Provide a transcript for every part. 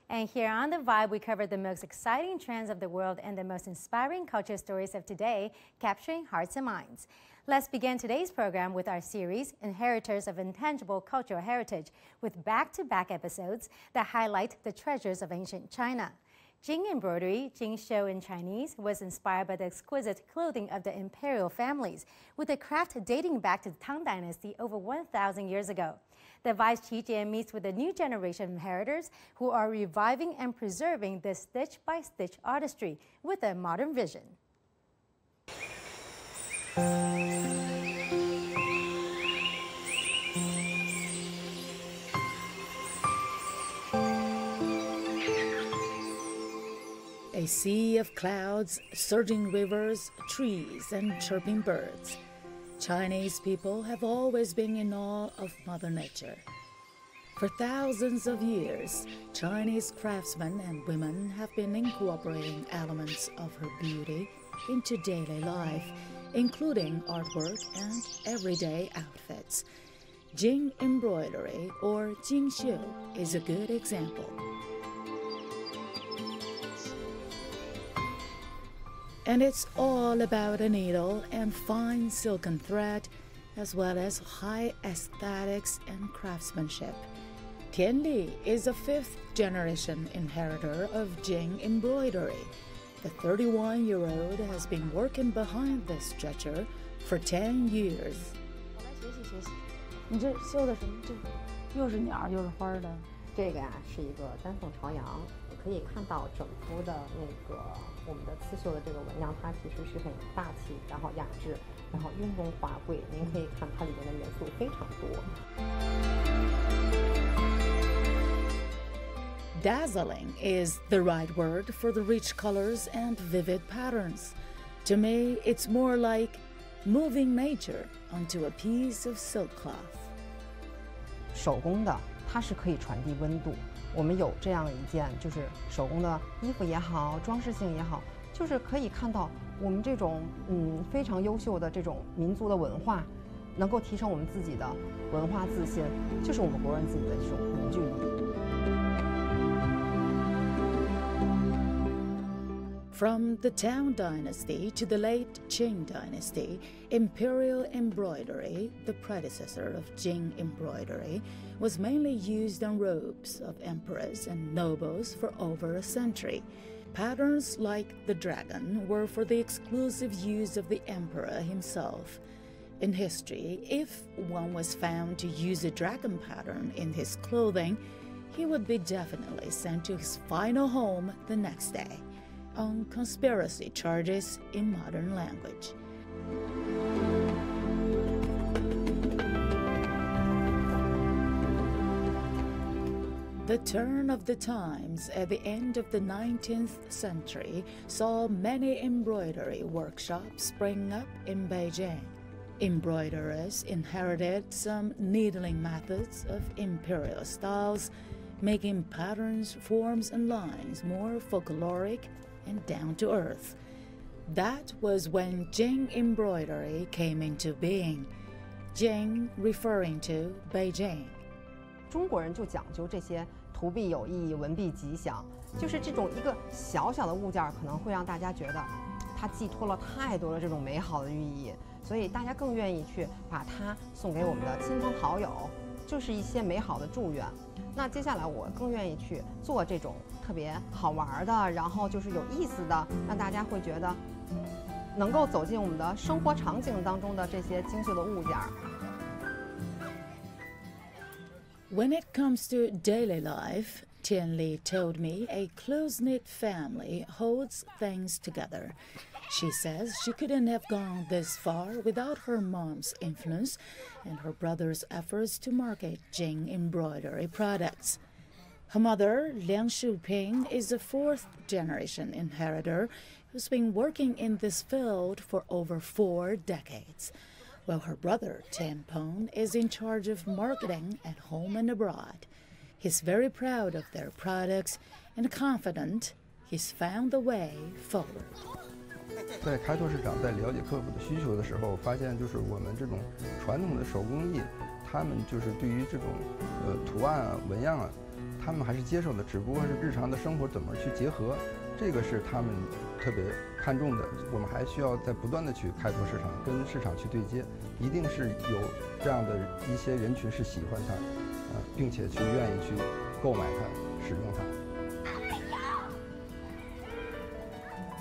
And here on The Vibe, we cover the most exciting trends of the world and the most inspiring culture stories of today, capturing hearts and minds. Let's begin today's program with our series, Inheritors of Intangible Cultural Heritage, with back-to-back episodes that highlight the treasures of ancient China. Jing embroidery, Jing Shou in Chinese, was inspired by the exquisite clothing of the imperial families, with the craft dating back to the Tang Dynasty over 1,000 years ago. The Vice Qijian meets with a new generation of inheritors who are reviving and preserving this stitch-by-stitch artistry with a modern vision. A sea of clouds, surging rivers, trees, and chirping birds. Chinese people have always been in awe of Mother Nature. For thousands of years, Chinese craftsmen and women have been incorporating elements of her beauty into daily life, including artwork and everyday outfits. Jing embroidery, or Jing Shou, is a good example. And it's all about a needle and fine silken thread, as well as high aesthetics and craftsmanship. Tian Li is a fifth-generation inheritor of Jing embroidery. The 31-year-old has been working behind this structure for 10 years. 你这绣的什么？这又是鸟又是花的。这个呀是一个丹凤朝阳，可以看到整幅的那个我们的刺绣的这个纹样，它其实是很大气，然后雅致，然后雍容华贵。您可以看它里面的元素非常多。Dazzling is the right word for the rich colors and vivid patterns. To me, it's more like moving nature onto a piece of silk cloth. 手工的，它是可以传递温度。我们有这样一件就是手工的衣服也好，装饰性也好，就是可以看到我们这种非常优秀的这种民族的文化，能够提升我们自己的文化自信，就是我们国人自己的这种凝聚力。From the Tang Dynasty to the late Qing Dynasty, imperial embroidery, the predecessor of Jing embroidery, was mainly used on robes of emperors and nobles for over a century. Patterns like the dragon were for the exclusive use of the emperor himself. In history, if one was found to use a dragon pattern in his clothing, he would be definitely sent to his final home the next day, on conspiracy charges in modern language. The turn of the times at the end of the 19th century saw many embroidery workshops spring up in Beijing. Embroiderers inherited some needling methods of imperial styles, making patterns, forms, and lines more folkloric and down-to-earth. That was when Jing embroidery came into being. Jing referring to Beijing. 中国人就讲究这些图币有意，文币吉祥，就是这种一个小小的物件，可能会让大家觉得它寄托了太多的这种美好的寓意，所以大家更愿意去把它送给我们的亲朋好友，就是一些美好的祝愿。那接下来我更愿意去做这种特别好玩的，然后就是有意思的，让大家会觉得能够走进我们的生活场景当中的这些精绣的物件。When it comes to daily life, Tian Li told me a close-knit family holds things together. She says she couldn't have gone this far without her mom's influence and her brother's efforts to market Jing embroidery products. Her mother, Liang Shuping, is a fourth-generation inheritor who's been working in this field for over 4 decades, while her brother, Tian Peng, is in charge of marketing at home and abroad. He's very proud of their products and confident he's found the way forward. 在开拓市场，在了解客户的需求的时候，发现就是我们这种传统的手工艺，他们就是对于这种图案啊、纹样啊，他们还是接受的，只不过是日常的生活怎么去结合，这个是他们特别看重的。我们还需要在不断的去开拓市场，跟市场去对接，一定是有这样的一些人群是喜欢它，并且去愿意去购买它、使用它。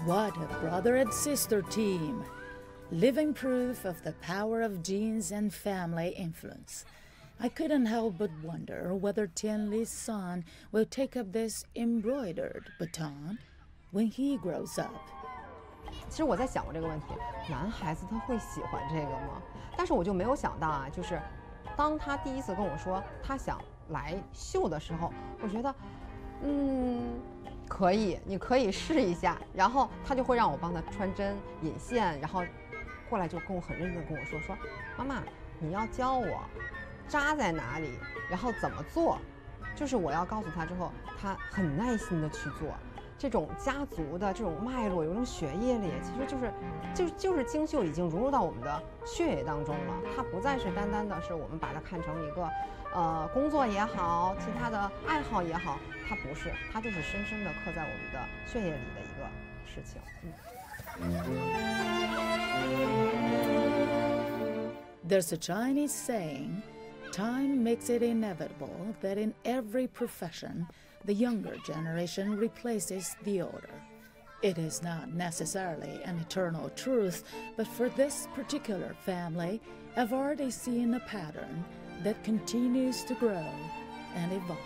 What a brother and sister team! Living proof of the power of genes and family influence. I couldn't help but wonder whether Tianli's son will take up this embroidered baton when he grows up. 其实我在想过这个问题，男孩子他会喜欢这个吗？但是我就没有想到啊，就是当他第一次跟我说他想来绣的时候，我觉得，可以，你可以试一下。然后他就会让我帮他穿针引线，然后过来就跟我很认真的跟我说，妈妈，你要教我扎在哪里，然后怎么做，就是我要告诉他之后，他很耐心的去做。这种家族的这种脉络，有种血液里，其实就是精绣已经融入到我们的血液当中了。它不再是单单的是我们把它看成一个工作也好，其他的爱好也好，它不是，它就是深深的刻在我们的血液里的一个事情。There's a Chinese saying, time makes it inevitable that in every profession, the younger generation replaces the older. It is not necessarily an eternal truth, but for this particular family, I've already seen a pattern that continues to grow and evolve.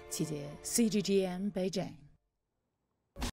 季节 CGTN 北京。